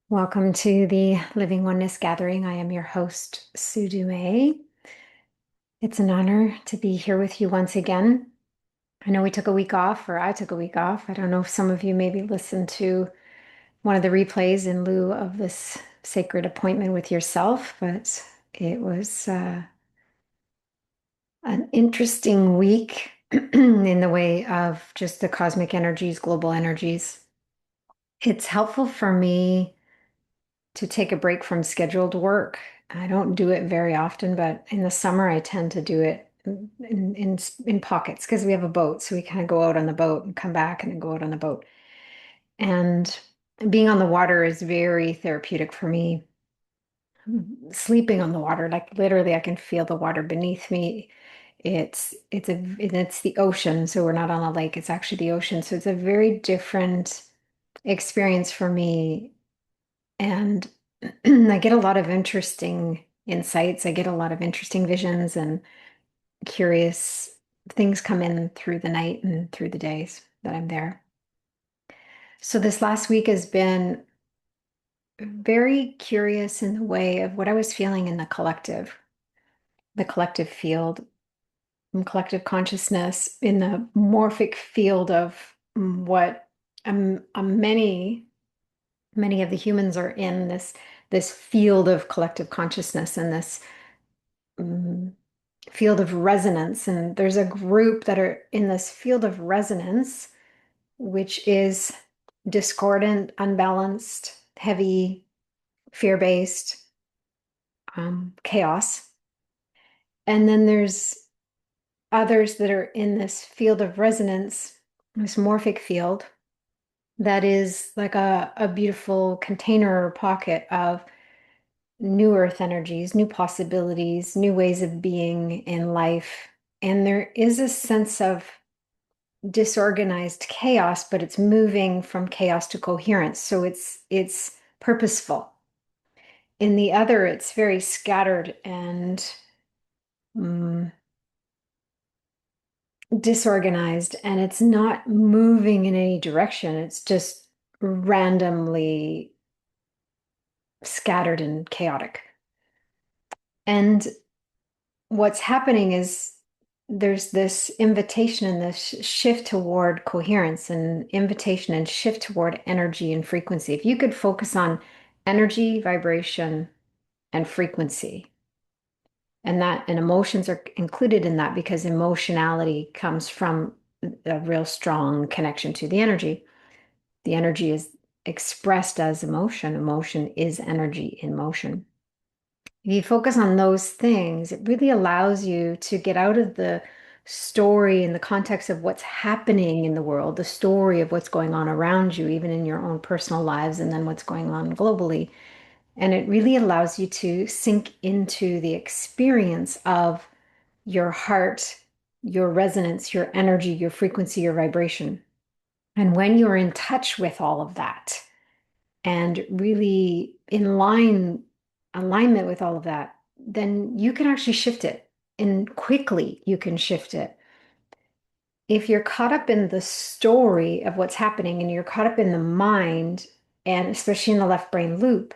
Welcome to the Living Oneness Gathering. I am your host, Sue Dumais. It's an honor to be here with you once again. I know we took a week off, or I took a week off. I don't know if some of you maybe listened to one of the replays in lieu of this sacred appointment with yourself, but it was an interesting week in the way of just the cosmic energies, global energies. It's helpful for me to take a break from scheduled work. I don't do it very often, but in the summer I tend to do it in pockets because we have a boat. So we kind of go out on the boat and come back and then go out on the boat. And being on the water is very therapeutic for me. Sleeping on the water, like literally I can feel the water beneath me. It's the ocean, so we're not on a lake, it's actually the ocean. So it's a very different experience for me. And I get a lot of interesting insights. I get a lot of interesting visions and curious things come in through the night and through the days that I'm there. So this last week has been very curious in the way of what I was feeling in the collective field, collective consciousness, in the morphic field of what many of the humans are in this field of collective consciousness and this um, field of resonance. And there's a group that are in this field of resonance, which is discordant, unbalanced, heavy, fear-based, chaos. And then there's others that are in this field of resonance, this morphic field, that is like a beautiful container or pocket of new earth energies, new possibilities, new ways of being in life. And there is a sense of disorganized chaos, but it's moving from chaos to coherence. So it's purposeful. In the other, it's very scattered and um, disorganized, and it's not moving in any direction. It's just randomly scattered and chaotic. And what's happening is there's this invitation and this shift toward coherence and invitation and shift toward energy and frequency. If you could focus on energy, vibration, and frequency, and emotions are included in that because emotionality comes from a real strong connection to the energy. The energy is expressed as emotion. Emotion is energy in motion. If you focus on those things, it really allows you to get out of the story in the context of what's happening in the world, the story of what's going on around you, even in your own personal lives, and then what's going on globally. And it really allows you to sink into the experience of your heart, your resonance, your energy, your frequency, your vibration. And when you're in touch with all of that and really in alignment with all of that, then you can actually shift it, and quickly you can shift it. If you're caught up in the story of what's happening and you're caught up in the mind, and especially in the left brain loop,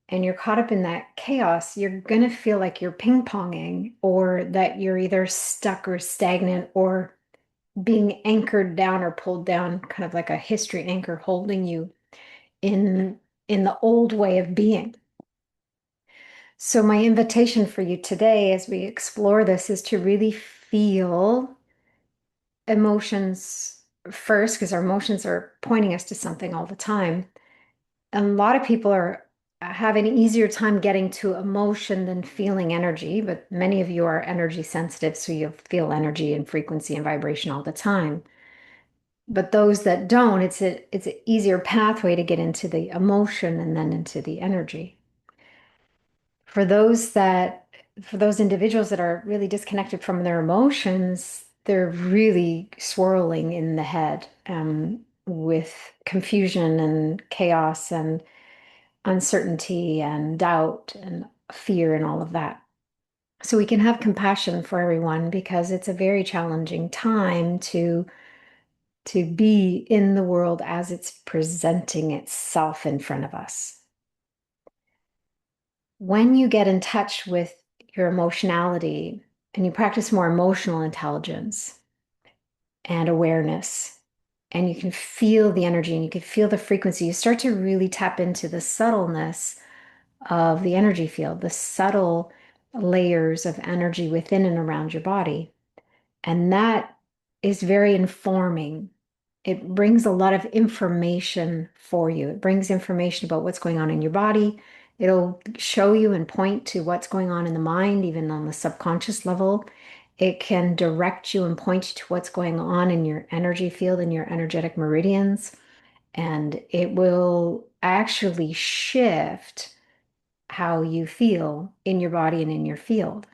and you're caught up in that chaos, you're going to feel like you're ping-ponging, or that you're either stuck or stagnant or being anchored down or pulled down, kind of like a history anchor holding you in the old way of being. So my invitation for you today as we explore this is to really feel emotions first, because our emotions are pointing us to something all the time. A lot of people are having an easier time getting to emotion than feeling energy, but many of you are energy sensitive, so you feel energy and frequency and vibration all the time. But those that don't, it's an easier pathway to get into the emotion and then into the energy. For those individuals that are really disconnected from their emotions, they're really swirling in the head, with confusion and chaos and uncertainty and doubt and fear and all of that. So we can have compassion for everyone because it's a very challenging time to be in the world as it's presenting itself in front of us. When you get in touch with your emotionality and you practice more emotional intelligence and awareness, and you can feel the energy and you can feel the frequency, you start to really tap into the subtleness of the energy field, the subtle layers of energy within and around your body. And that is very informing. It brings a lot of information for you. It brings information about what's going on in your body. It'll show you and point to what's going on in the mind, even on the subconscious level. It can direct you and point you to what's going on in your energy field and your energetic meridians. And it will actually shift how you feel in your body and in your field.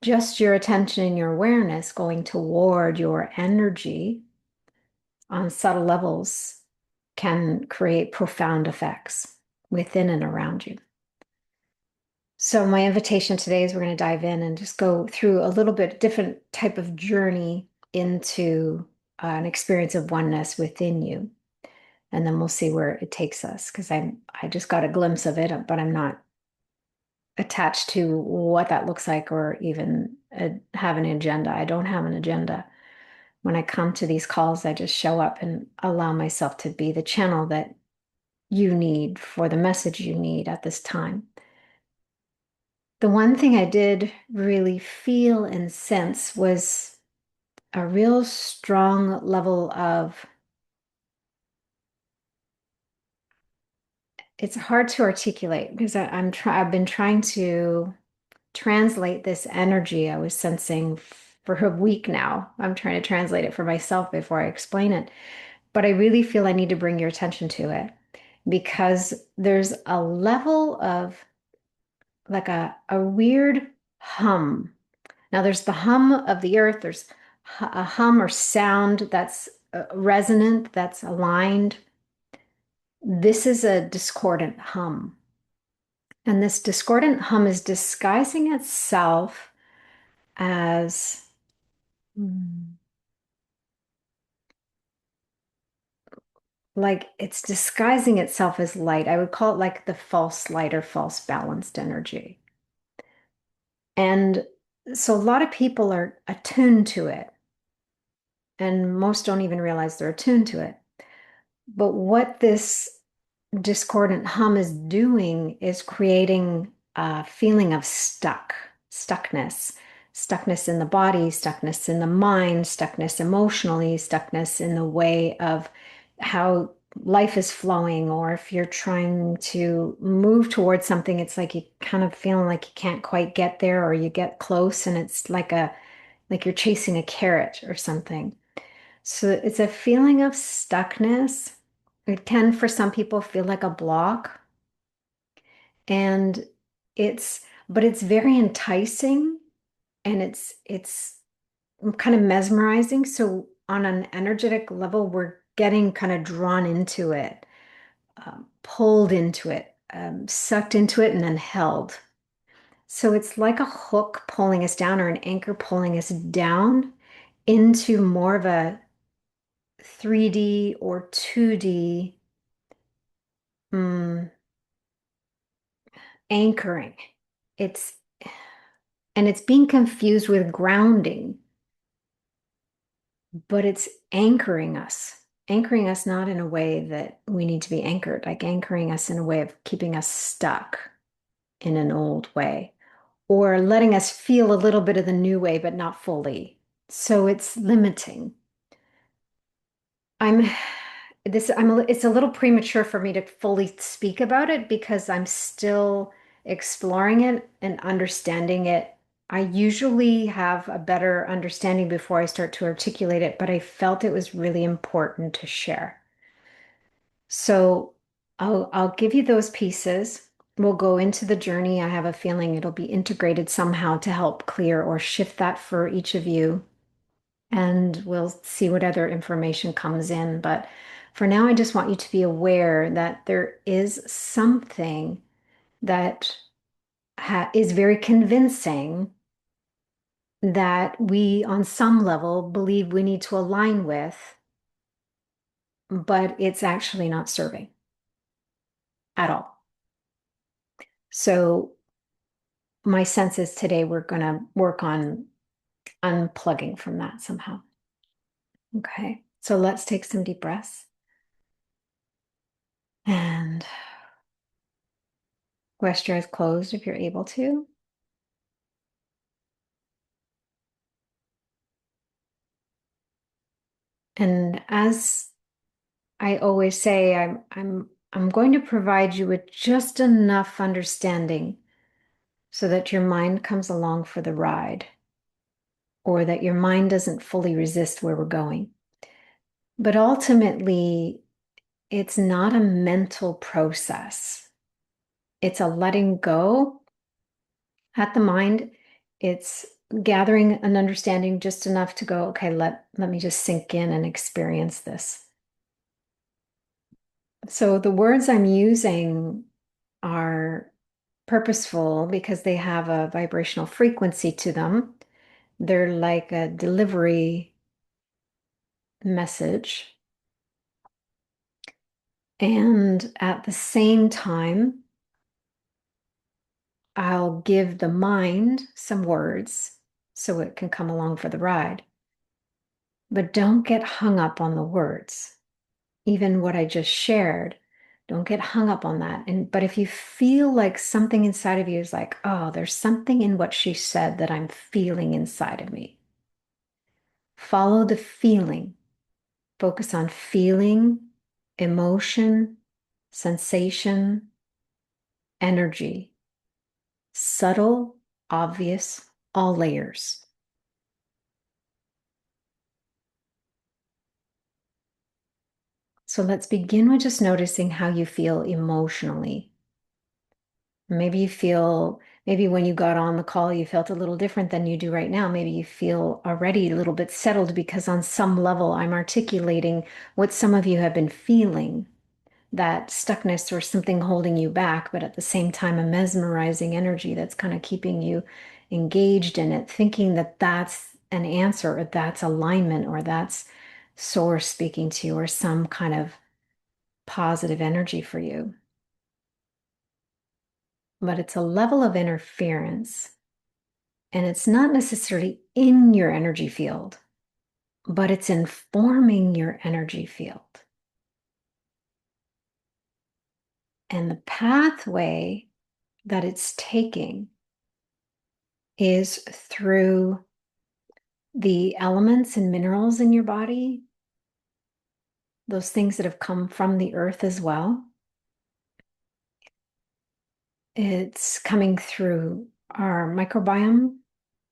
Just your attention and your awareness going toward your energy on subtle levels can create profound effects within and around you. So my invitation today is we're going to dive in and just go through a little bit different type of journey into an experience of oneness within you. And then we'll see where it takes us, because I just got a glimpse of it, but I'm not attached to what that looks like or even have an agenda. I don't have an agenda. When I come to these calls, I just show up and allow myself to be the channel that you need for the message you need at this time. The one thing I did really feel and sense was a real strong level of, it's hard to articulate because I've been trying to translate this energy I was sensing for a week now. I'm trying to translate it for myself before I explain it. But I really feel I need to bring your attention to it because there's a level of like a weird hum. Now there's the hum of the earth, there's a hum or sound that's resonant, that's aligned. This is a discordant hum. And this discordant hum is disguising itself as like it's disguising itself as light. I would call it like the false light or false balanced energy. And so a lot of people are attuned to it, and most don't even realize they're attuned to it. But what this discordant hum is doing is creating a feeling of stuckness in the body, stuckness in the mind, stuckness emotionally, stuckness in the way of how life is flowing, or if you're trying to move towards something, it's like you kind of feeling like you can't quite get there, or you get close and it's like you're chasing a carrot or something. So it's a feeling of stuckness. It can, for some people, feel like a block. And but it's very enticing and it's kind of mesmerizing. So on an energetic level, we're getting kind of drawn into it, pulled into it, sucked into it, and then held. So it's like a hook pulling us down or an anchor pulling us down into more of a 3D or 2D mm, anchoring. It's and it's being confused with grounding, but it's anchoring us not in a way that we need to be anchored, like anchoring us in a way of keeping us stuck in an old way, or letting us feel a little bit of the new way, but not fully. So it's limiting. I'm it's a little premature for me to fully speak about it because I'm still exploring it and understanding it. I usually have a better understanding before I start to articulate it, but I felt it was really important to share. So I'll give you those pieces. We'll go into the journey. I have a feeling it'll be integrated somehow to help clear or shift that for each of you, and we'll see what other information comes in. But for now, I just want you to be aware that there is something that is very convincing that we, on some level, believe we need to align with, but it's actually not serving at all. So my sense is today we're going to work on unplugging from that somehow. Okay, so let's take some deep breaths and rest your eyes closed if you're able to. And as I always say, I'm going to provide you with just enough understanding so that your mind comes along for the ride, or that your mind doesn't fully resist where we're going. But ultimately, it's not a mental process. It's a letting go at the mind. It's gathering an understanding just enough to go, okay, let me just sink in and experience this. So the words I'm using are purposeful because they have a vibrational frequency to them. They're like a delivery message. And at the same time, I'll give the mind some words so it can come along for the ride. But don't get hung up on the words. Even what I just shared, don't get hung up on that. But if you feel like something inside of you is like, oh, there's something in what she said that I'm feeling inside of me, follow the feeling. Focus on feeling, emotion, sensation, energy. Subtle, obvious, all layers. So let's begin with just noticing how you feel emotionally. Maybe when you got on the call, you felt a little different than you do right now. Maybe you feel already a little bit settled because on some level, I'm articulating what some of you have been feeling, that stuckness or something holding you back, but at the same time, a mesmerizing energy that's kind of keeping you engaged in it, thinking that that's an answer, or that's alignment, or that's source speaking to you, or some kind of positive energy for you. But it's a level of interference, and it's not necessarily in your energy field, but it's informing your energy field. And the pathway that it's taking is through the elements and minerals in your body, those things that have come from the earth as well. It's coming through our microbiome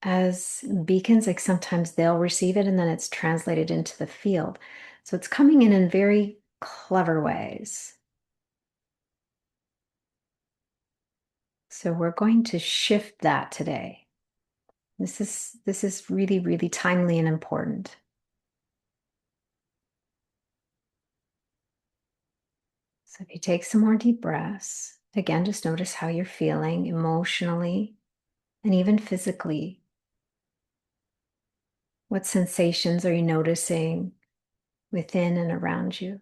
as beacons, like sometimes they'll receive it and then it's translated into the field. So it's coming in very clever ways. So we're going to shift that today. This is really, really timely and important. So if you take some more deep breaths, again, just notice how you're feeling emotionally and even physically. What sensations are you noticing within and around you?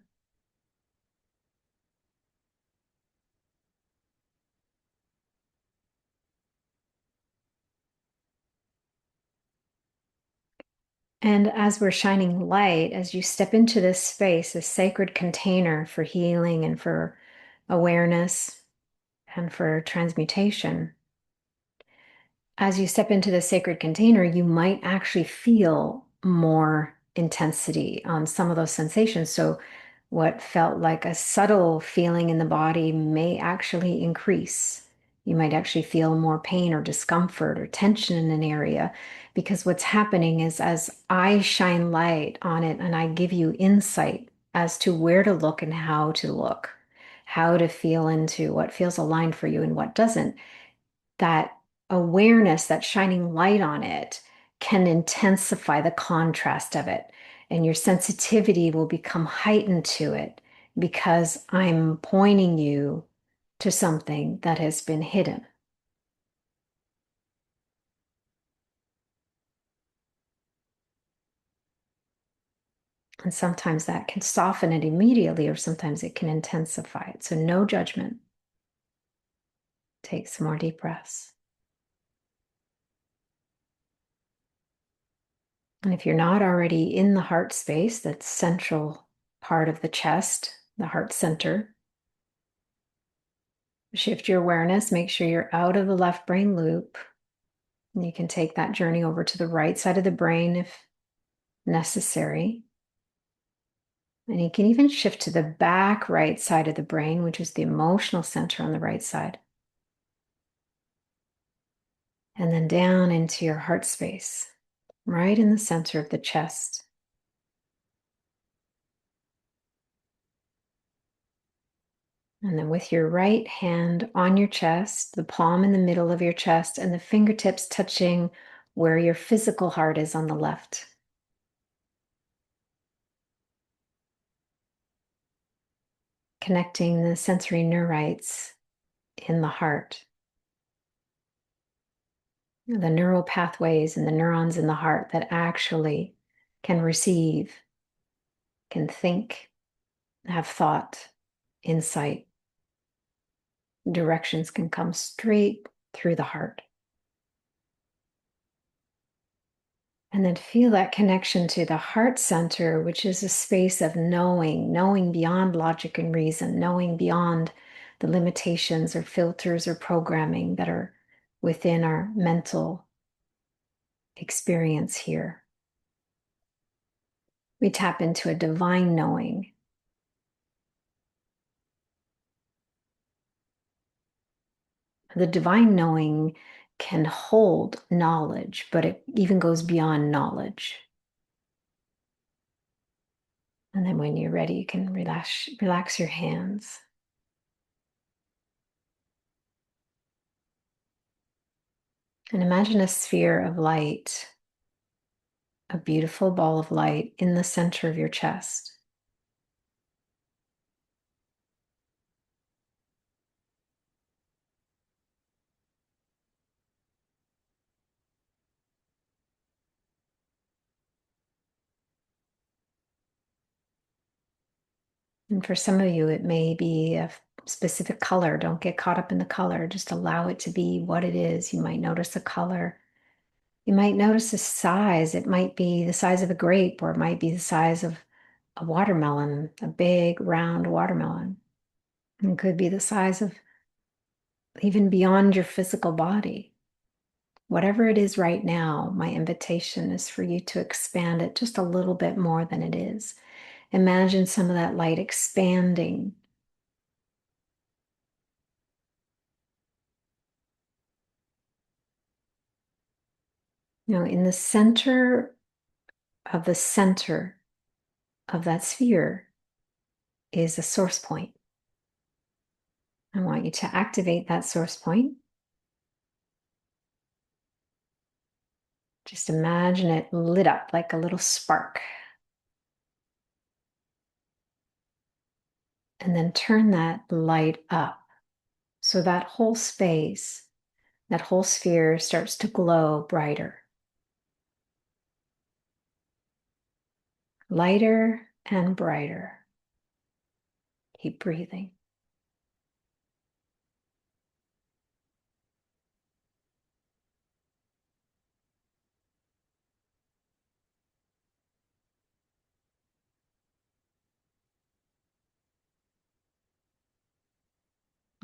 And as we're shining light, as you step into this space, a sacred container for healing and for awareness and for transmutation, as you step into the sacred container, you might actually feel more intensity on some of those sensations. So, what felt like a subtle feeling in the body may actually increase. You might actually feel more pain or discomfort or tension in an area, because what's happening is as I shine light on it and I give you insight as to where to look and how to look, how to feel into what feels aligned for you and what doesn't, that awareness, that shining light on it, can intensify the contrast of it. And your sensitivity will become heightened to it because I'm pointing you to something that has been hidden. And sometimes that can soften it immediately, or sometimes it can intensify it. So, no judgment. Take some more deep breaths. And if you're not already in the heart space, that central part of the chest, the heart center, shift your awareness, make sure you're out of the left brain loop. And you can take that journey over to the right side of the brain if necessary. And you can even shift to the back right side of the brain, which is the emotional center on the right side. And then down into your heart space, right in the center of the chest. And then with your right hand on your chest, the palm in the middle of your chest, and the fingertips touching where your physical heart is on the left. Connecting the sensory neurites in the heart. The neural pathways and the neurons in the heart that actually can receive, can think, have thought, insight. Directions can come straight through the heart. And then feel that connection to the heart center, which is a space of knowing beyond logic and reason, knowing beyond the limitations or filters or programming that are within our mental experience here. We tap into a divine knowing. The divine knowing can hold knowledge, but it even goes beyond knowledge. And then when you're ready, you can relax your hands. And imagine a sphere of light, a beautiful ball of light in the center of your chest. And for some of you, it may be a specific color. Don't get caught up in the color. Just allow it to be what it is. You might notice a color. You might notice a size. It might be the size of a grape, or it might be the size of a watermelon, a big round watermelon. It could be the size of even beyond your physical body. Whatever it is right now, my invitation is for you to expand it just a little bit more than it is. Imagine some of that light expanding. In the center of that sphere is a source point. I want you to activate that source point. Just imagine it lit up like a little spark. And then turn that light up so that whole space, that whole sphere starts to glow brighter. Lighter and brighter. Keep breathing.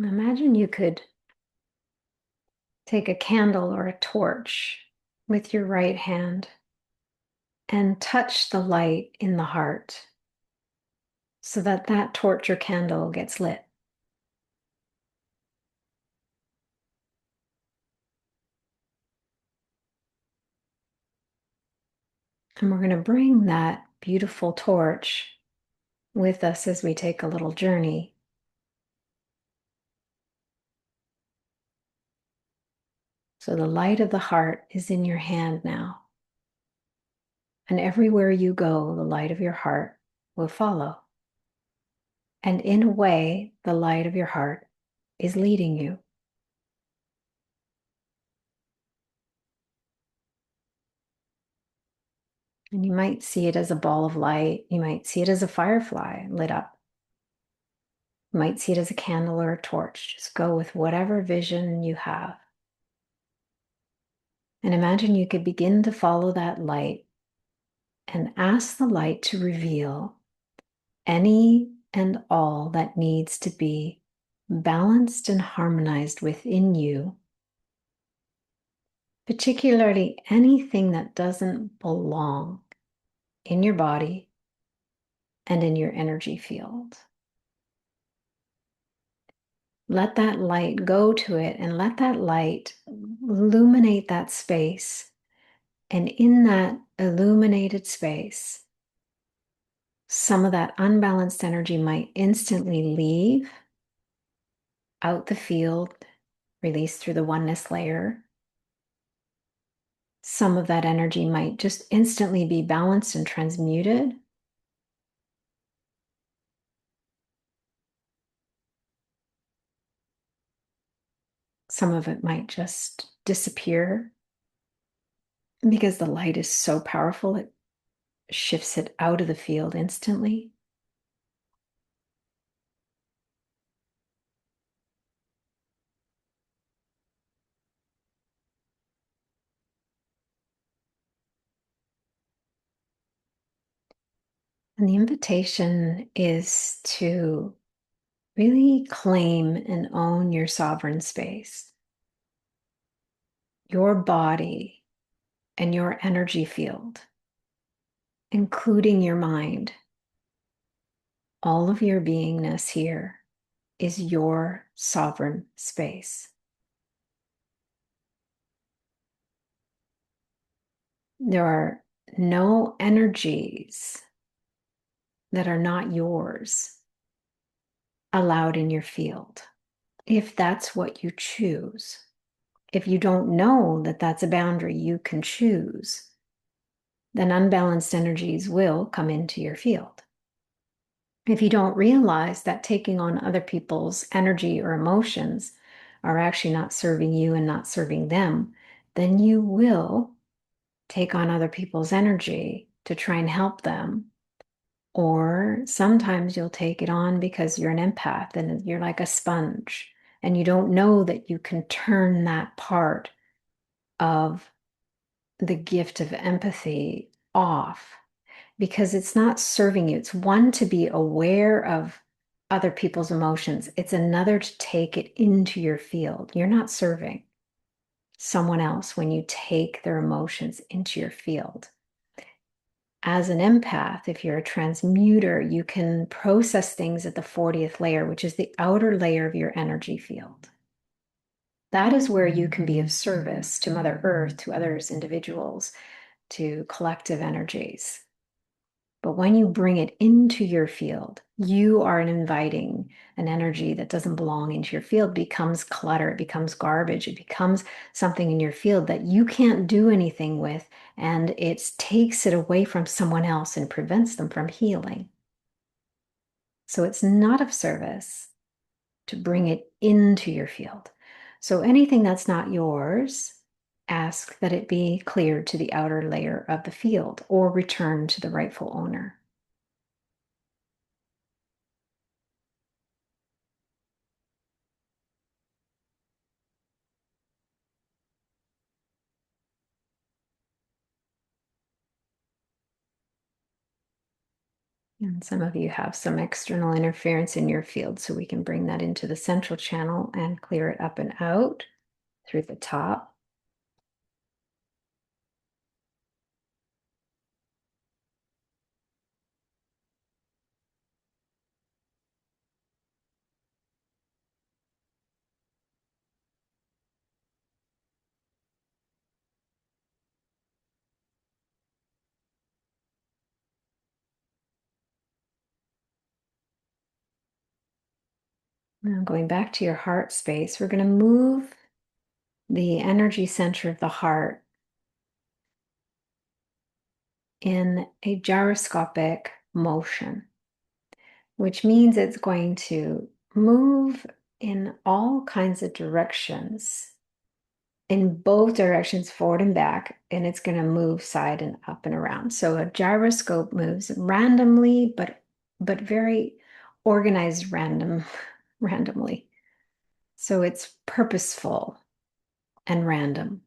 Imagine you could take a candle or a torch with your right hand and touch the light in the heart so that that torch or candle gets lit. And we're going to bring that beautiful torch with us as we take a little journey. So the light of the heart is in your hand now. And everywhere you go, the light of your heart will follow. And in a way, the light of your heart is leading you. And you might see it as a ball of light. You might see it as a firefly lit up. You might see it as a candle or a torch. Just go with whatever vision you have. And imagine you could begin to follow that light and ask the light to reveal any and all that needs to be balanced and harmonized within you, particularly anything that doesn't belong in your body and in your energy field. Let that light go to it and let that light illuminate that space. And in that illuminated space, some of that unbalanced energy might instantly leave out the field, released through the oneness layer. Some of that energy might just instantly be balanced and transmuted. Some of it might just disappear because the light is so powerful, it shifts it out of the field instantly. And the invitation is to really claim and own your sovereign space, your body and your energy field, including your mind. All of your beingness here is your sovereign space. There are no energies that are not yours allowed in your field, if that's what you choose. If you don't know that that's a boundary you can choose, then unbalanced energies will come into your field. If you don't realize that taking on other people's energy or emotions are actually not serving you and not serving them, then you will take on other people's energy to try and help them. Or sometimes you'll take it on because you're an empath and you're like a sponge and you don't know that you can turn that part of the gift of empathy off because it's not serving you. It's one to be aware of other people's emotions. It's another to take it into your field. You're not serving someone else when you take their emotions into your field. As an empath, if you're a transmuter, you can process things at the 40th layer, which is the outer layer of your energy field. That is where you can be of service to Mother Earth, to others, individuals, to collective energies. But when you bring it into your field, you are inviting an energy that doesn't belong into your field, becomes clutter, it becomes garbage, it becomes something in your field that you can't do anything with, and it takes it away from someone else and prevents them from healing. So it's not of service to bring it into your field. So anything that's not yours, ask that it be cleared to the outer layer of the field or returned to the rightful owner. And some of you have some external interference in your field, so we can bring that into the central channel and clear it up and out through the top. Now going back to your heart space, we're going to move the energy center of the heart in a gyroscopic motion, which means it's going to move in all kinds of directions, in both directions, forward and back, and it's going to move side and up and around. So a gyroscope moves randomly, but very organized randomly. So it's purposeful and random.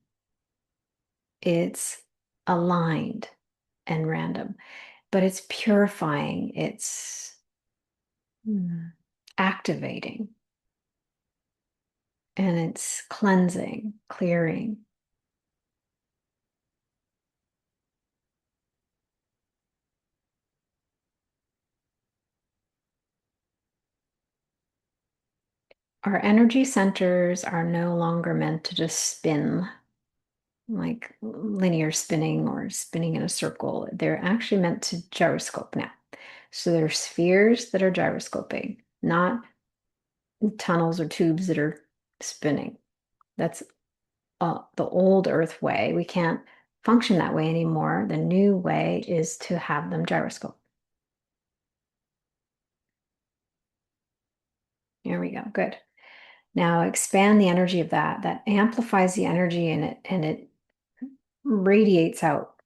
It's aligned and random, but it's purifying, it's activating, and it's cleansing, clearing. Our energy centers are no longer meant to just spin like linear spinning or spinning in a circle. They're actually meant to gyroscope now. So they're spheres that are gyroscoping, not tunnels or tubes that are spinning. That's the old Earth way. We can't function that way anymore. The new way is to have them gyroscope. Here we go. Good. Now expand the energy of that. That amplifies the energy in it, and it radiates out.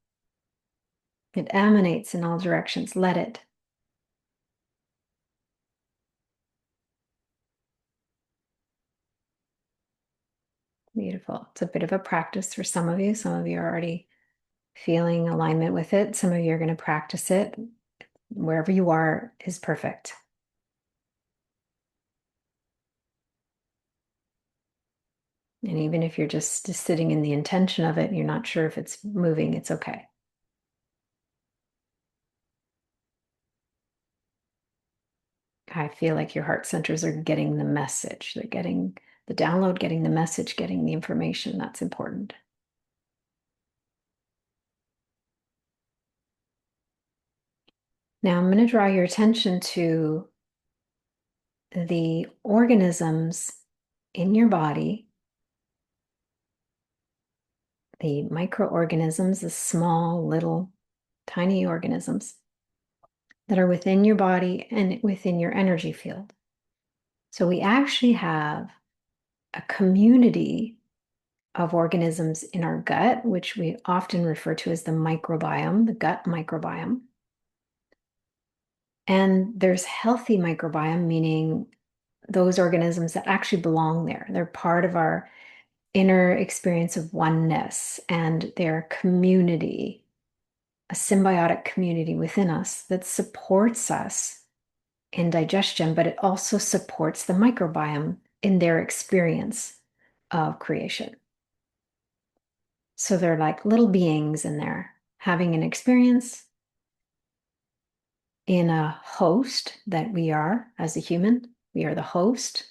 It emanates in all directions. Let it. Beautiful. It's a bit of a practice for some of you. Some of you are already feeling alignment with it. Some of you are going to practice it. Wherever you are is perfect. And even if you're just sitting in the intention of it, you're not sure if it's moving, it's okay. I feel like your heart centers are getting the message. They're getting the download, getting the message, getting the information. That's important. Now I'm going to draw your attention to the organisms in your body, the microorganisms, the small, little, tiny organisms that are within your body and within your energy field. So we actually have a community of organisms in our gut, which we often refer to as the microbiome, the gut microbiome. And there's healthy microbiome, meaning those organisms that actually belong there. They're part of our inner experience of oneness, and their community, a symbiotic community within us that supports us in digestion, but it also supports the microbiome in their experience of creation. So they're like little beings in there having an experience in a host that we are as a human. We are the host,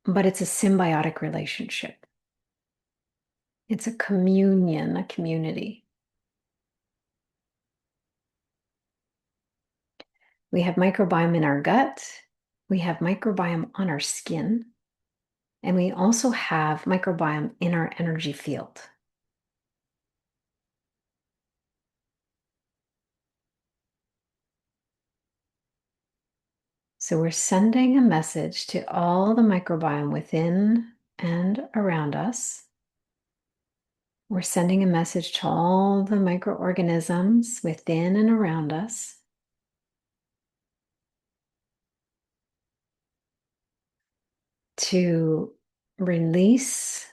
but it's a symbiotic relationship. It's a communion, a community. We have microbiome in our gut. We have microbiome on our skin. And we also have microbiome in our energy field. So we're sending a message to all the microbiome within and around us. We're sending a message to all the microorganisms within and around us. To release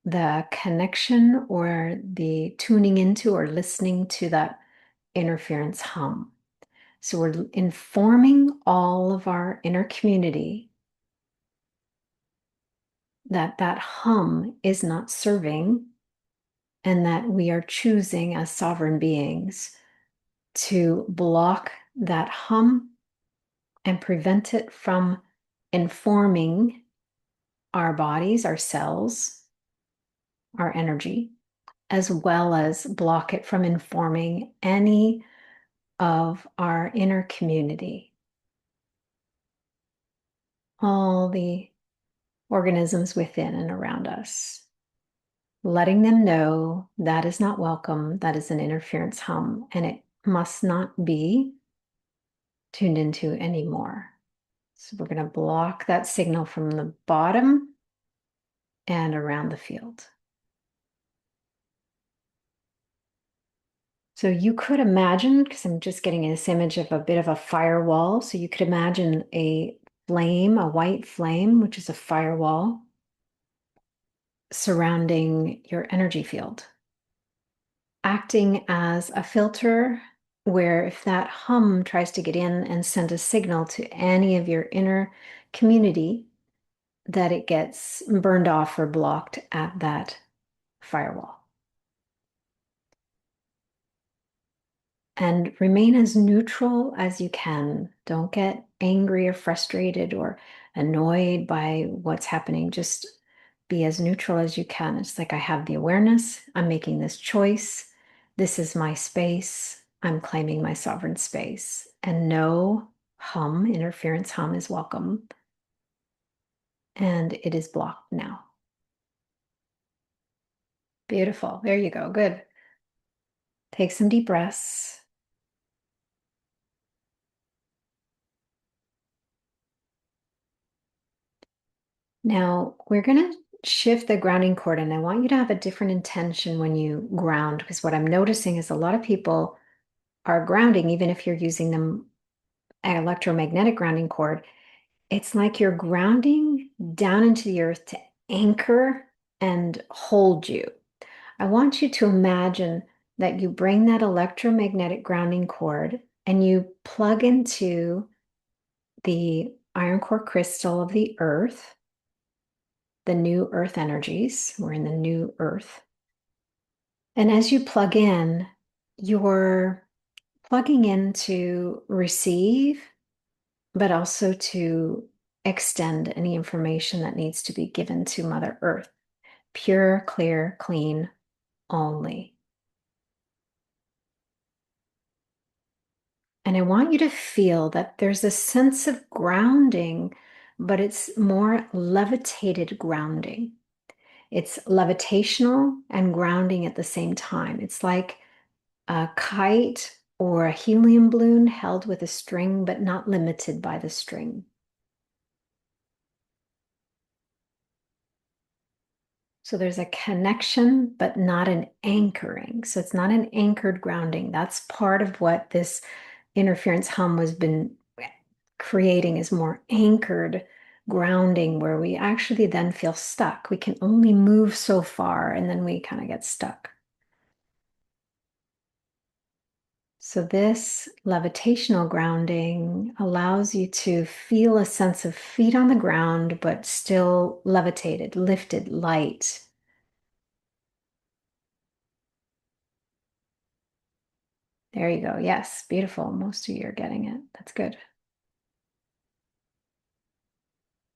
the connection or the tuning into or listening to that interference hum. So we're informing all of our inner community that that hum is not serving, and that we are choosing as sovereign beings to block that hum and prevent it from informing our bodies, our cells, our energy, as well as block it from informing any of our inner community, all the organisms within and around us, letting them know that is not welcome, that is an interference hum, and it must not be tuned into anymore. So we're going to block that signal from the bottom and around the field. So you could imagine, because I'm just getting this image of a bit of a firewall. So you could imagine a flame, a white flame, which is a firewall surrounding your energy field, acting as a filter where if that hum tries to get in and send a signal to any of your inner community, that it gets burned off or blocked at that firewall. And remain as neutral as you can. Don't get angry or frustrated or annoyed by what's happening. Just be as neutral as you can. It's like I have the awareness. I'm making this choice. This is my space. I'm claiming my sovereign space. And no hum, interference hum is welcome. And it is blocked now. Beautiful. There you go. Good. Take some deep breaths. Now we're going to shift the grounding cord, and I want you to have a different intention when you ground, because what I'm noticing is a lot of people are grounding, even if you're using them an electromagnetic grounding cord. It's like you're grounding down into the earth to anchor and hold you. I want you to imagine that you bring that electromagnetic grounding cord and you plug into the iron core crystal of the earth, the new earth energies. We're in the new earth. And as you plug in, you're plugging in to receive, but also to extend any information that needs to be given to Mother Earth. Pure, clear, clean only. And I want you to feel that there's a sense of grounding, but it's more levitated grounding. It's levitational and grounding at the same time. It's like a kite or a helium balloon held with a string, but not limited by the string. So there's a connection, but not an anchoring. So it's not an anchored grounding. That's part of what this interference hum has been creating, is more anchored grounding, where we actually then feel stuck. We can only move so far and then we kind of get stuck. So this levitational grounding allows you to feel a sense of feet on the ground, but still levitated, lifted, light. There you go. Yes, beautiful. Most of you are getting it. That's good.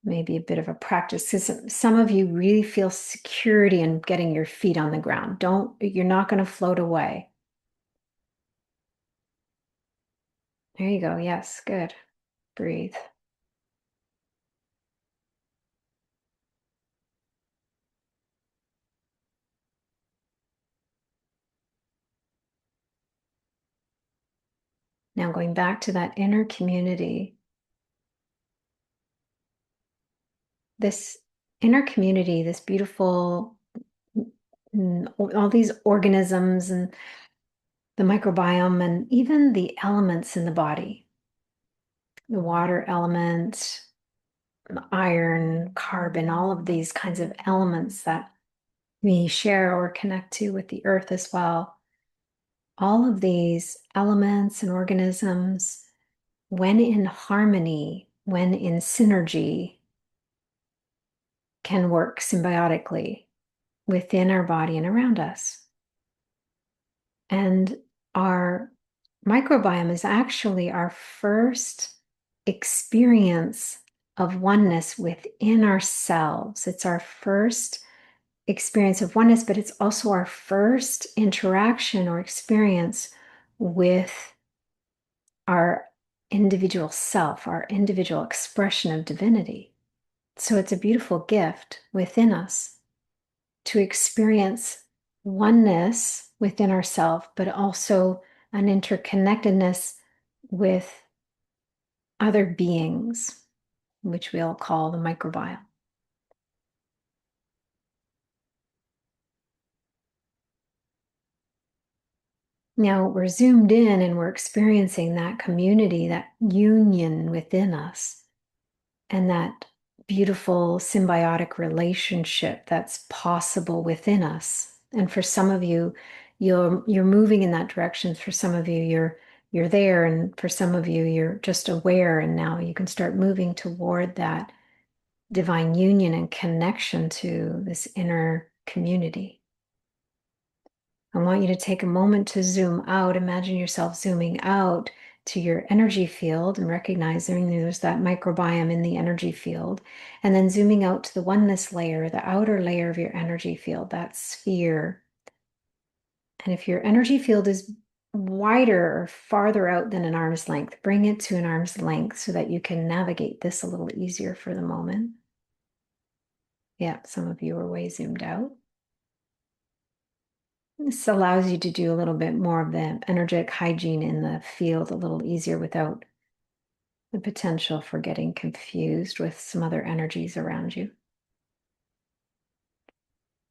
Maybe a bit of a practice, because some of you really feel security in getting your feet on the ground. You're not going to float away. There you go. Yes, good. Breathe. Now going back to that inner community. This inner community, this beautiful, all these organisms and the microbiome and even the elements in the body, the water element, iron, carbon, all of these kinds of elements that we share or connect to with the earth as well. All of these elements and organisms, when in harmony, when in synergy, can work symbiotically within our body and around us. And our microbiome is actually our first experience of oneness within ourselves. It's our first experience of oneness, but it's also our first interaction or experience with our individual self, our individual expression of divinity. So it's a beautiful gift within us to experience oneness within ourselves, but also an interconnectedness with other beings, which we'll call the microbiome. Now we're zoomed in and we're experiencing that community, that union within us, and that beautiful symbiotic relationship that's possible within us. And for some of you, you're moving in that direction. For some of you, you're there, and for some of you, you're just aware, and now you can start moving toward that divine union and connection to this inner community. I want you to take a moment to zoom out. Imagine yourself zooming out to your energy field and recognizing there's that microbiome in the energy field, and then zooming out to the oneness layer, the outer layer of your energy field, that sphere. And if your energy field is wider or farther out than an arm's length, bring it to an arm's length so that you can navigate this a little easier for the moment. Yeah, some of you are way zoomed out. This allows you to do a little bit more of the energetic hygiene in the field a little easier without the potential for getting confused with some other energies around you.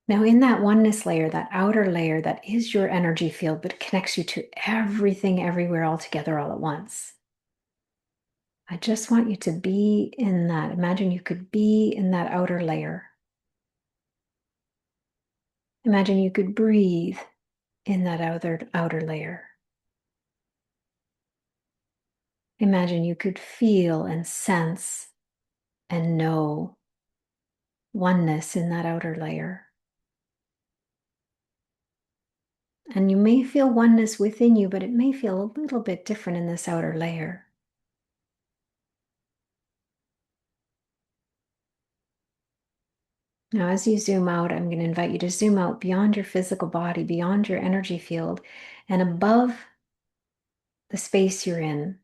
Now, in that oneness layer, that outer layer, that is your energy field, but it connects you to everything, everywhere, all together, all at once. I just want you to be in that. Imagine you could be in that outer layer. Imagine you could breathe in that outer layer. Imagine you could feel and sense and know oneness in that outer layer. And you may feel oneness within you, but it may feel a little bit different in this outer layer. Now, as you zoom out, I'm going to invite you to zoom out beyond your physical body, beyond your energy field, and above the space you're in.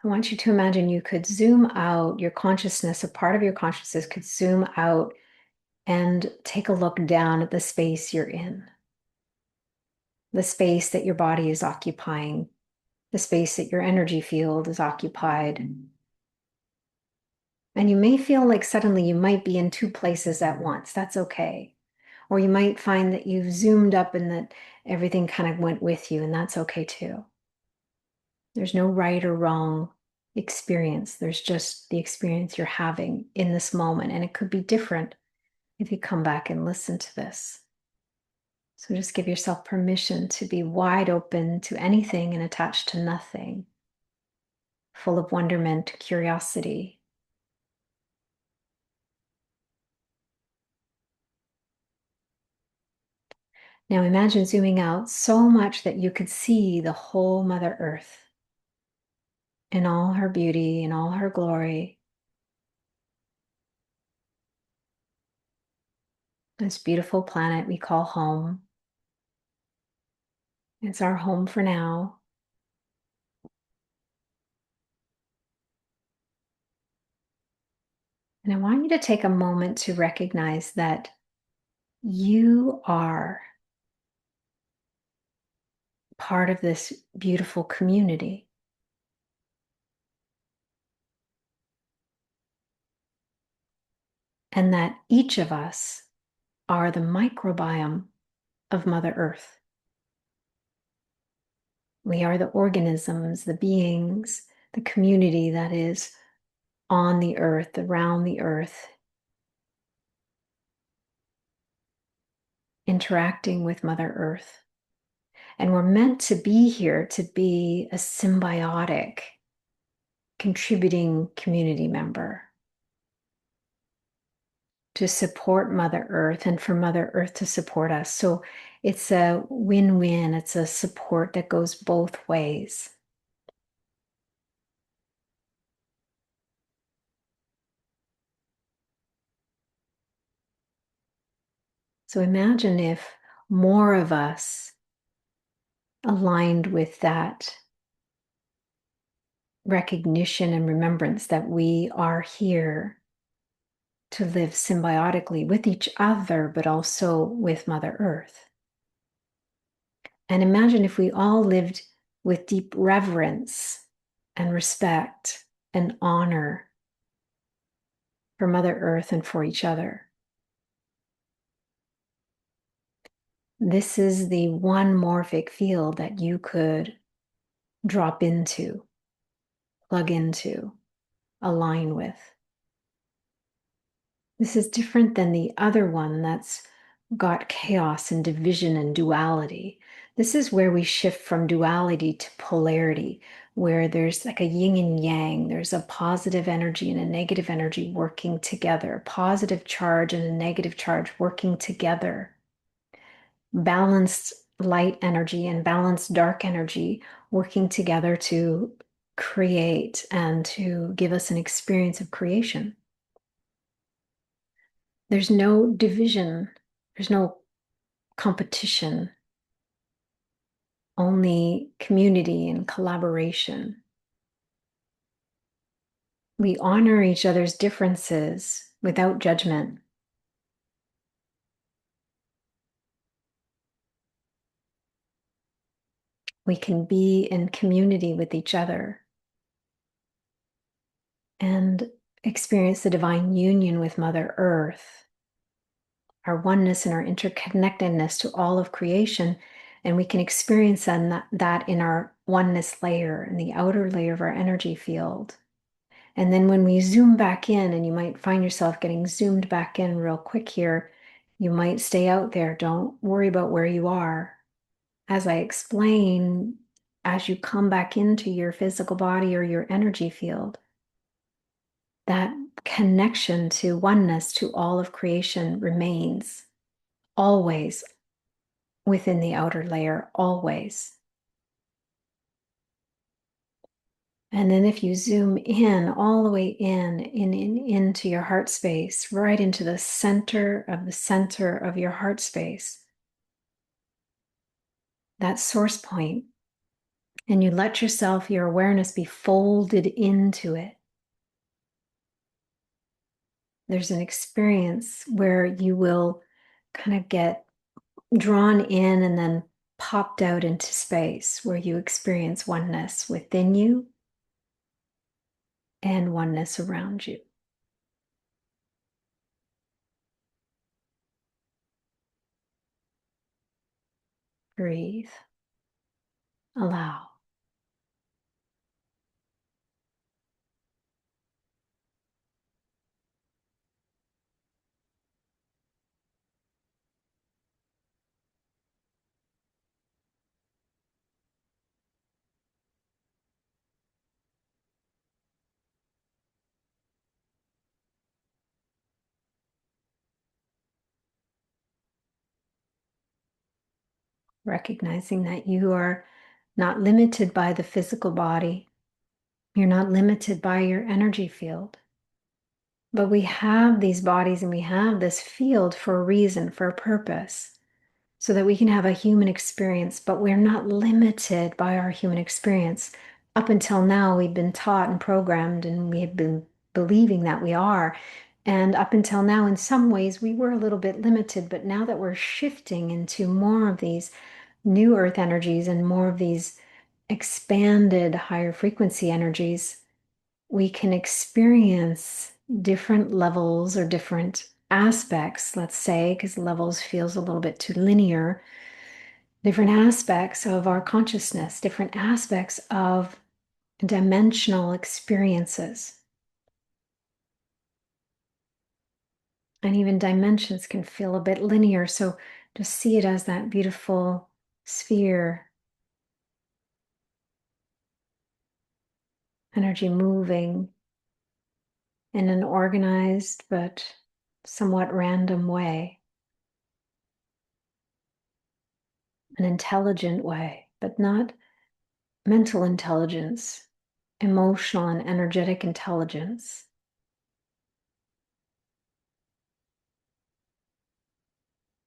I want you to imagine you could zoom out your consciousness, a part of your consciousness could zoom out and take a look down at the space you're in, the space that your body is occupying, the space that your energy field is occupied. And you may feel like suddenly you might be in two places at once. That's okay. Or you might find that you've zoomed up and that everything kind of went with you, and that's okay too. There's no right or wrong experience. There's just the experience you're having in this moment. And it could be different if you come back and listen to this. So just give yourself permission to be wide open to anything and attached to nothing, full of wonderment, curiosity. Now imagine zooming out so much that you could see the whole Mother Earth in all her beauty, in all her glory. This beautiful planet we call home. It's our home for now. And I want you to take a moment to recognize that you are part of this beautiful community. And that each of us are the microbiome of Mother Earth. We are the organisms, the beings, the community that is on the earth, around the earth, interacting with Mother Earth. And we're meant to be here to be a symbiotic, contributing community member, to support Mother Earth and for Mother Earth to support us. So it's a win-win. It's a support that goes both ways. So imagine if more of us aligned with that recognition and remembrance that we are here to live symbiotically with each other, but also with Mother Earth. And imagine if we all lived with deep reverence and respect and honor for Mother Earth and for each other. This is the one morphic field that you could drop into, plug into, align with. This is different than the other one that's got chaos and division and duality. This is where we shift from duality to polarity, where there's like a yin and yang. There's a positive energy and a negative energy working together, positive charge and a negative charge working together. Balanced light energy and balanced dark energy working together to create and to give us an experience of creation. There's no division, there's no competition, only community and collaboration. We honor each other's differences without judgment. We can be in community with each other and experience the divine union with Mother Earth, our oneness and our interconnectedness to all of creation. And we can experience that in our oneness layer, in the outer layer of our energy field. And then when we zoom back in, and you might find yourself getting zoomed back in real quick here, you might stay out there. Don't worry about where you are. As I explain, as you come back into your physical body or your energy field, that connection to oneness, to all of creation remains always within the outer layer, always. And then if you zoom in, all the way into your heart space, right into the center of your heart space, that source point, and you let yourself, your awareness be folded into it. There's an experience where you will kind of get drawn in and then popped out into space, where you experience oneness within you and oneness around you. Breathe. Allow. Recognizing that you are not limited by the physical body. You're not limited by your energy field. But we have these bodies and we have this field for a reason, for a purpose, so that we can have a human experience, but we're not limited by our human experience. Up until now, we've been taught and programmed, and we have been believing that we are. And up until now, in some ways, we were a little bit limited, but now that we're shifting into more of these new earth energies and more of these expanded higher frequency energies, we can experience different levels or different aspects, let's say, because levels feels a little bit too linear, different aspects of our consciousness, different aspects of dimensional experiences. And even dimensions can feel a bit linear. So just see it as that beautiful sphere, energy moving in an organized but somewhat random way, an intelligent way, but not mental intelligence, emotional and energetic intelligence.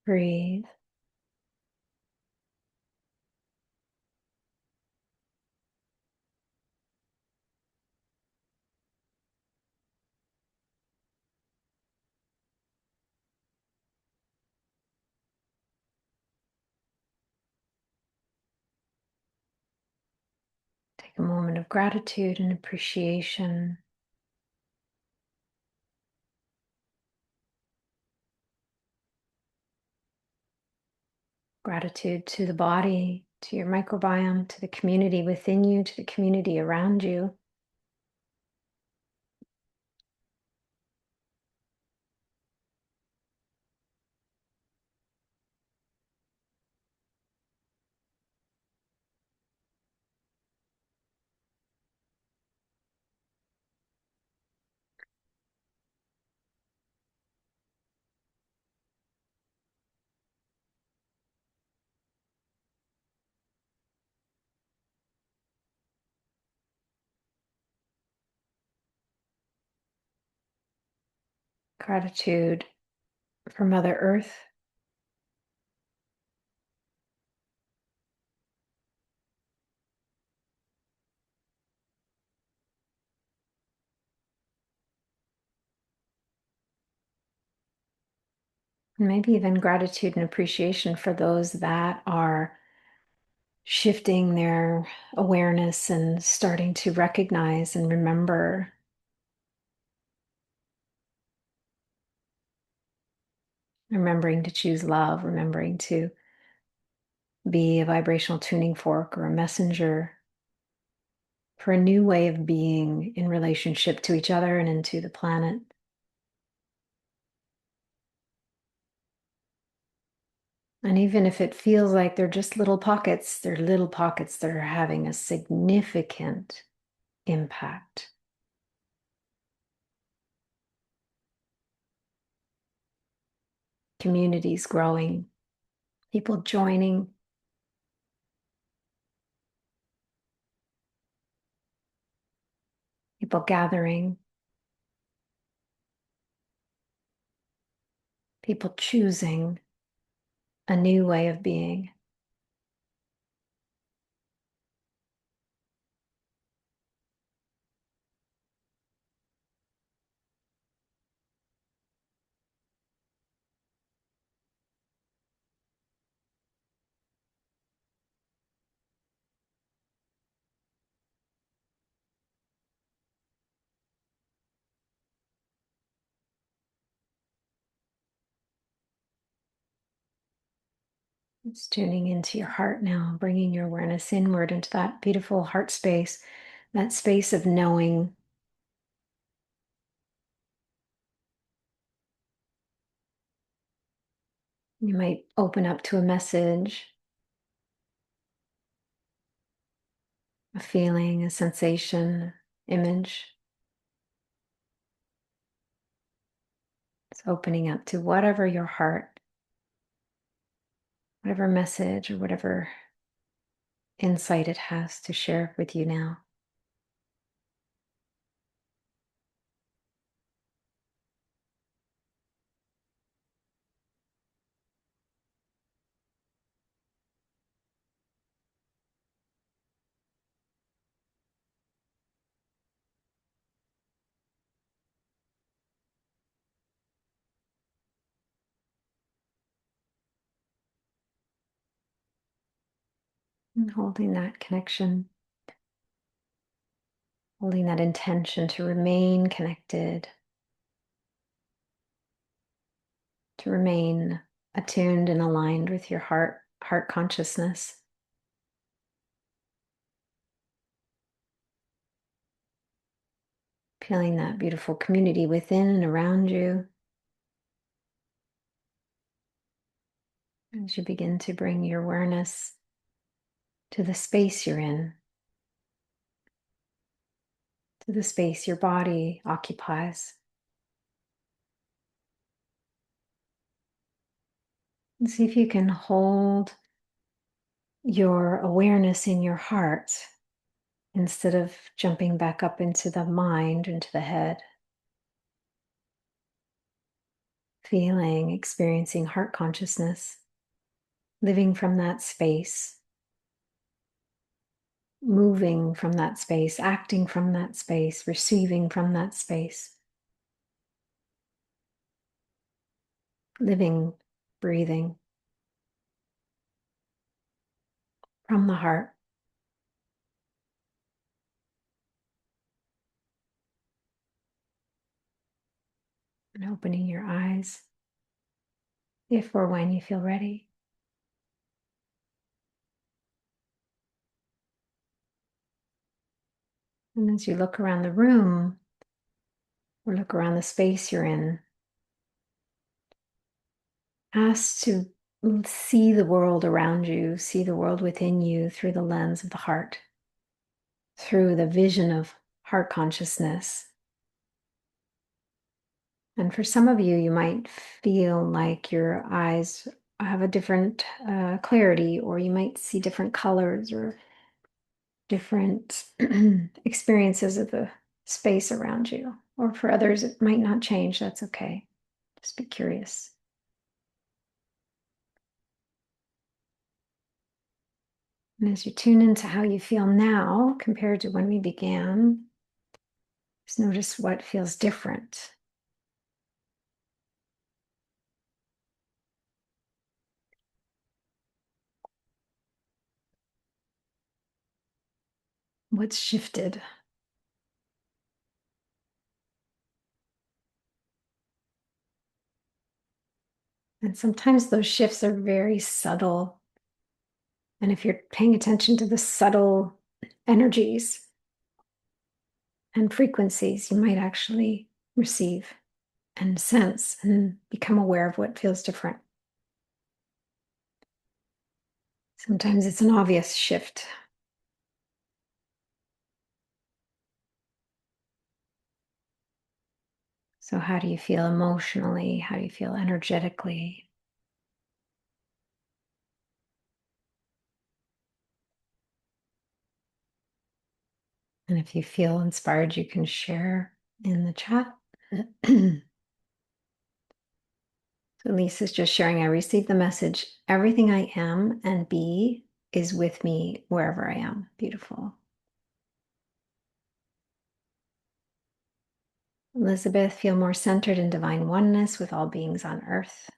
Breathe. Take a moment of gratitude and appreciation. Gratitude to the body, to your microbiome, to the community within you, to the community around you. Gratitude for Mother Earth, and maybe even gratitude and appreciation for those that are shifting their awareness and starting to recognize and remember. Remembering to choose love, remembering to be a vibrational tuning fork or a messenger for a new way of being in relationship to each other and into the planet. And even if it feels like they're just little pockets, they're little pockets that are having a significant impact. Communities growing, people joining, people gathering, people choosing a new way of being. It's tuning into your heart now, bringing your awareness inward into that beautiful heart space, that space of knowing. You might open up to a message, a feeling, a sensation, image. It's opening up to whatever your heart, whatever message or whatever insight it has to share with you now. And holding that connection, holding that intention to remain connected, to remain attuned and aligned with your heart consciousness. Feeling that beautiful community within and around you. As you begin to bring your awareness to the space you're in, to the space your body occupies. And see if you can hold your awareness in your heart instead of jumping back up into the mind, into the head. Feeling, experiencing heart consciousness, living from that space, moving from that space, acting from that space, receiving from that space, living, breathing from the heart. And opening your eyes if or when you feel ready. And as you look around the room or look around the space you're in, ask to see the world around you, see the world within you through the lens of the heart, through the vision of heart consciousness. And for some of you, you might feel like your eyes have a different clarity, or you might see different colors or different experiences of the space around you. Or for others, it might not change. That's okay. Just be curious. And as you tune into how you feel now compared to when we began, just notice what feels different. What's shifted? And sometimes those shifts are very subtle. And if you're paying attention to the subtle energies and frequencies, you might actually receive and sense and become aware of what feels different. Sometimes it's an obvious shift. So, how do you feel emotionally? How do you feel energetically? And if you feel inspired, you can share in the chat. So Lisa's just sharing, I received the message, everything I am and be is with me wherever I am. Beautiful. Elizabeth, feel more centered in divine oneness with all beings on earth.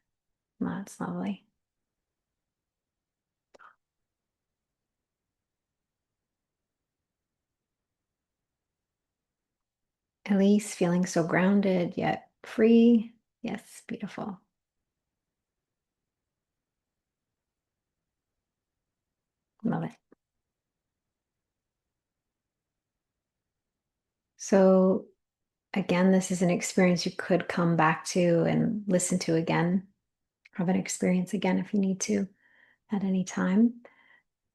Well, that's lovely. Elise, feeling so grounded yet free. Yes, beautiful. Love it. So again, this is an experience you could come back to and listen to again, have an experience again if you need to at any time.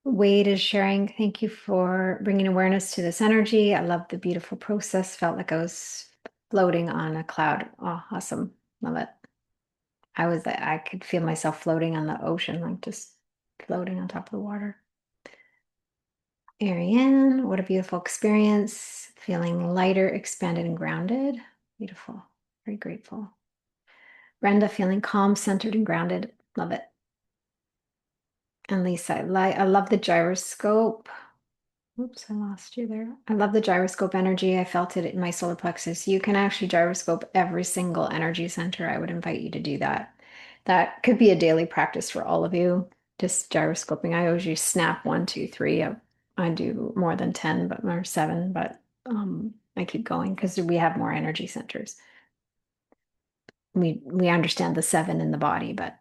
Wade is sharing, thank you for bringing awareness to this energy. I love the beautiful process. Felt like I was floating on a cloud. Oh, awesome. Love it. I could feel myself floating on the ocean, like just floating on top of the water. Ariane, what a beautiful experience. Feeling lighter, expanded, and grounded. Beautiful. Very grateful. Brenda, feeling calm, centered, and grounded. Love it. And Lisa, I love the gyroscope. Oops, I lost you there. I love the gyroscope energy. I felt it in my solar plexus. You can actually gyroscope every single energy center. I would invite you to do that. That could be a daily practice for all of you. Just gyroscoping. I always use snap 1, 2, 3. I do more than 10, but or 7, but I keep going because we have more energy centers. We understand the 7 in the body, but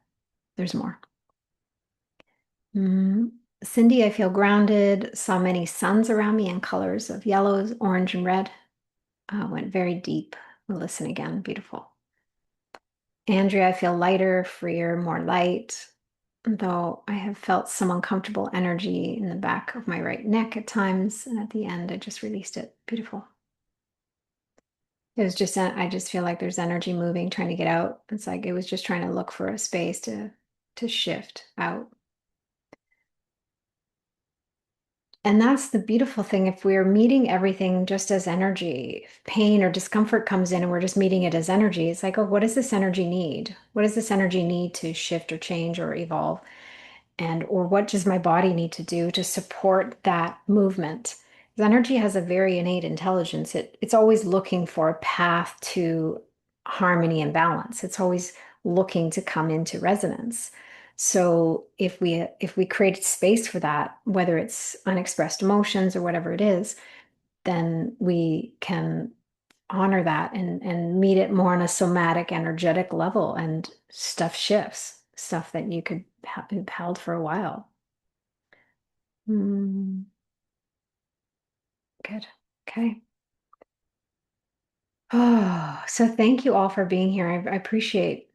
there's more. Cindy, I feel grounded, saw many suns around me in colors of yellows, orange, and red. Went very deep. We'll listen again. Beautiful. Andrea, I feel lighter, freer, more light, though I have felt some uncomfortable energy in the back of my right neck at times. And at the end, I just released it. Beautiful. It was just, I just feel like there's energy moving, trying to get out. It's like it was just trying to look for a space to shift out. And that's the beautiful thing. If we're meeting everything just as energy, if pain or discomfort comes in and we're just meeting it as energy, it's like, oh, what does this energy need? What does this energy need to shift or change or evolve? And or what does my body need to do to support that movement? Because energy has a very innate intelligence. It's always looking for a path to harmony and balance. It's always looking to come into resonance. So if we create space for that, whether it's unexpressed emotions or whatever it is, then we can honor that and meet it more on a somatic, energetic level, and stuff shifts, stuff that you could have held for a while. Good. Okay. Oh, so thank you all for being here. I appreciate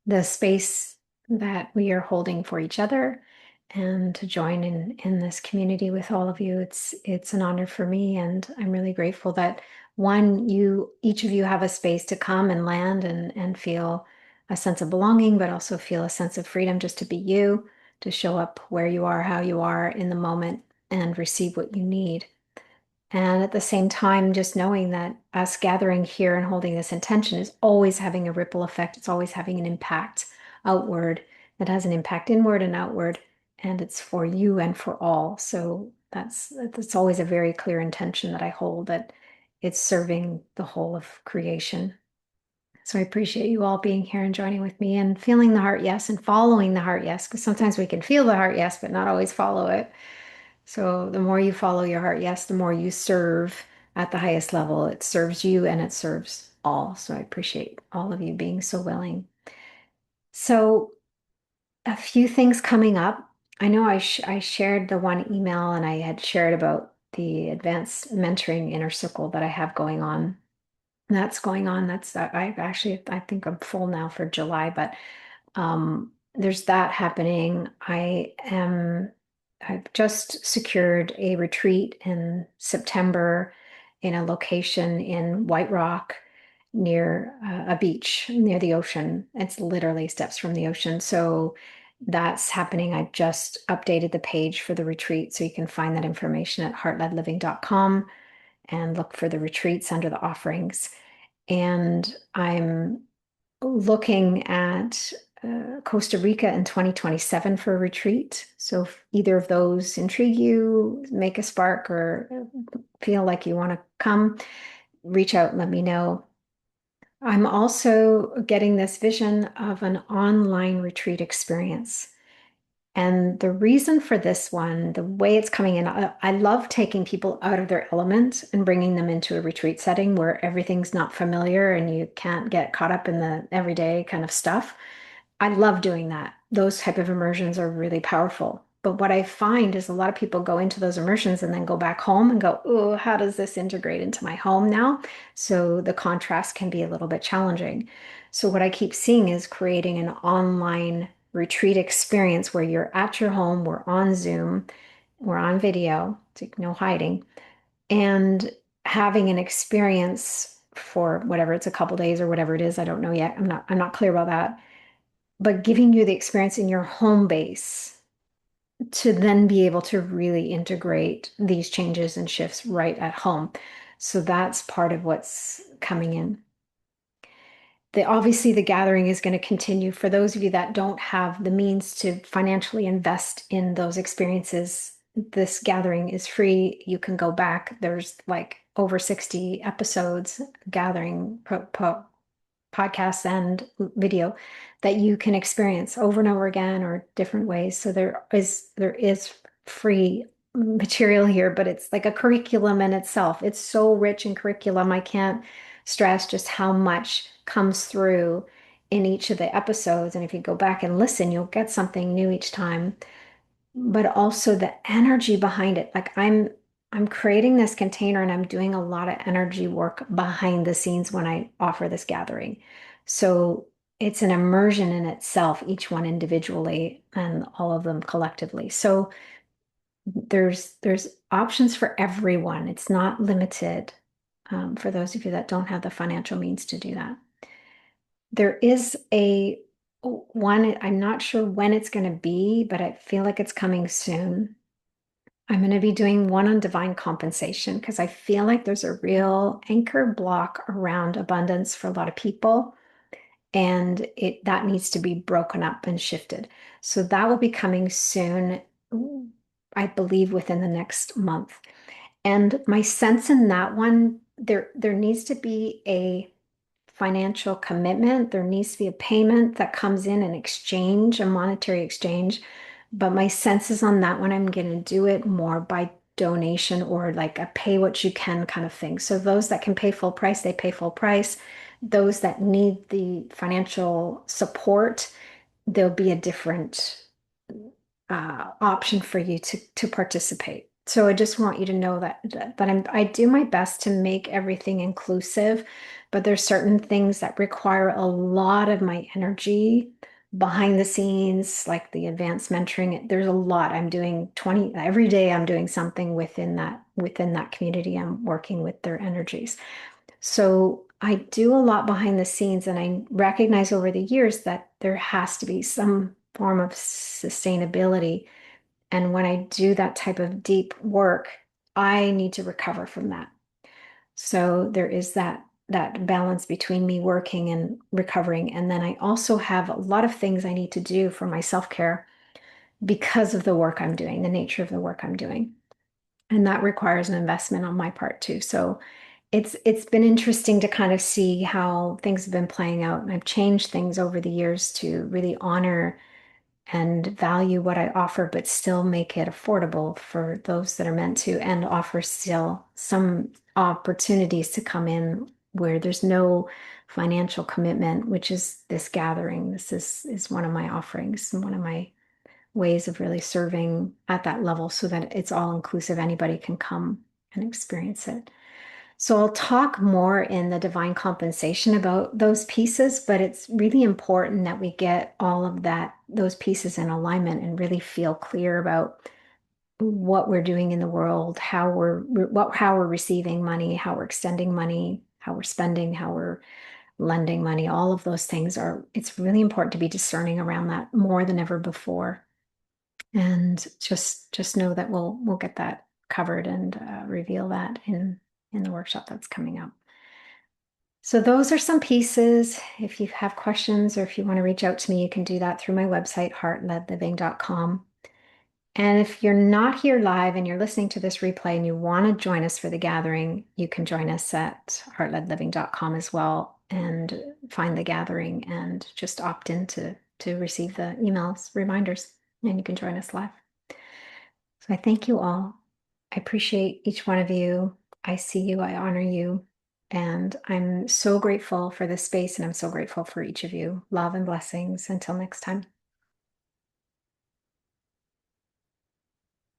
the space that we are holding for each other and to join in this community with all of you. It's an honor for me, and I'm really grateful that one, you each of you have a space to come and land and feel a sense of belonging, but also feel a sense of freedom just to be you, to show up where you are, how you are in the moment, and receive what you need. And at the same time, just knowing that us gathering here and holding this intention is always having a ripple effect. It's always having an impact outward that has an impact inward and outward, and it's for you and for all. So that's always a very clear intention that I hold, that it's serving the whole of creation. So I appreciate you all being here and joining with me and feeling the heart yes and following the heart yes, because sometimes we can feel the heart yes, but not always follow it. So the more you follow your heart, yes, the more you serve at the highest level. It serves you and it serves all. So I appreciate all of you being so willing. So a few things coming up. I know I shared the one email and I had shared about the advanced mentoring inner circle that I have going on. That's going on. I actually I think I'm full now for July, but there's that happening. I've just secured a retreat in September in a location in White Rock near a beach near the ocean. It's literally steps from the ocean. So that's happening. I just updated the page for the retreat. So you can find that information at heartledliving.com and look for the retreats under the offerings. And I'm looking at Costa Rica in 2027 for a retreat. So if either of those intrigue you, make a spark, or feel like you want to come, reach out and let me know. I'm also getting this vision of an online retreat experience. And the reason for this one, the way it's coming in, I love taking people out of their element and bringing them into a retreat setting where everything's not familiar and you can't get caught up in the everyday kind of stuff. I love doing that. Those type of immersions are really powerful. But what I find is a lot of people go into those immersions and then go back home and go, oh, how does this integrate into my home now? So the contrast can be a little bit challenging. So what I keep seeing is creating an online retreat experience where you're at your home, we're on Zoom, we're on video, so no hiding, and having an experience for whatever it's a couple days or whatever it is. I don't know yet. I'm not clear about that, but giving you the experience in your home base to then be able to really integrate these changes and shifts right at home. So that's part of what's coming in. Obviously, the gathering is going to continue. For those of you that don't have the means to financially invest in those experiences, this gathering is free. You can go back. There's like over 60 episodes gathering podcasts and video that you can experience over and over again or different ways. So there is free material here, but it's like a curriculum in itself. It's so rich in curriculum. I can't stress just how much comes through in each of the episodes. And if you go back and listen, you'll get something new each time, but also the energy behind it. Like I'm creating this container and I'm doing a lot of energy work behind the scenes when I offer this gathering. So it's an immersion in itself, each one individually and all of them collectively. So there's options for everyone. It's not limited, for those of you that don't have the financial means to do that. There is a one, I'm not sure when it's going to be, but I feel like it's coming soon. I'm going to be doing one on divine compensation because I feel like there's a real anchor block around abundance for a lot of people, and that needs to be broken up and shifted. So that will be coming soon, I believe within the next month. And my sense in that one, there needs to be a financial commitment. There needs to be a payment that comes in an exchange, a monetary exchange. But my sense is on that one, I'm going to do it more by donation or like a pay what you can kind of thing. So those that can pay full price, they pay full price. Those that need the financial support, there'll be a different option for you to participate. So I just want you to know that I do my best to make everything inclusive, but there's certain things that require a lot of my energy behind the scenes, like the advanced mentoring. There's a lot I'm doing 20 every day. I'm doing something within that community. I'm working with their energies. So I do a lot behind the scenes, and I recognize over the years that there has to be some form of sustainability. And when I do that type of deep work, I need to recover from that. So there is that balance between me working and recovering. And then I also have a lot of things I need to do for my self-care because of the work I'm doing, the nature of the work I'm doing. And that requires an investment on my part too. So it's been interesting to kind of see how things have been playing out. And I've changed things over the years to really honor and value what I offer, but still make it affordable for those that are meant to, and offer still some opportunities to come in where there's no financial commitment, which is this gathering. This is one of my offerings and one of my ways of really serving at that level so that it's all inclusive. Anybody can come and experience it. So I'll talk more in the divine compensation about those pieces, but it's really important that we get all of those pieces in alignment and really feel clear about what we're doing in the world, how we're receiving money, how we're extending money, how we're spending, how we're lending money. All of those things it's really important to be discerning around that more than ever before. And just know that we'll get that covered and reveal that in the workshop that's coming up. So those are some pieces. If you have questions or if you want to reach out to me, you can do that through my website, heartledliving.com. And if you're not here live and you're listening to this replay and you want to join us for the gathering, you can join us at heartledliving.com as well and find the gathering and just opt in to receive the emails, reminders, and you can join us live. So I thank you all. I appreciate each one of you. I see you, I honor you, and I'm so grateful for this space, and I'm so grateful for each of you. Love and blessings. Until next time.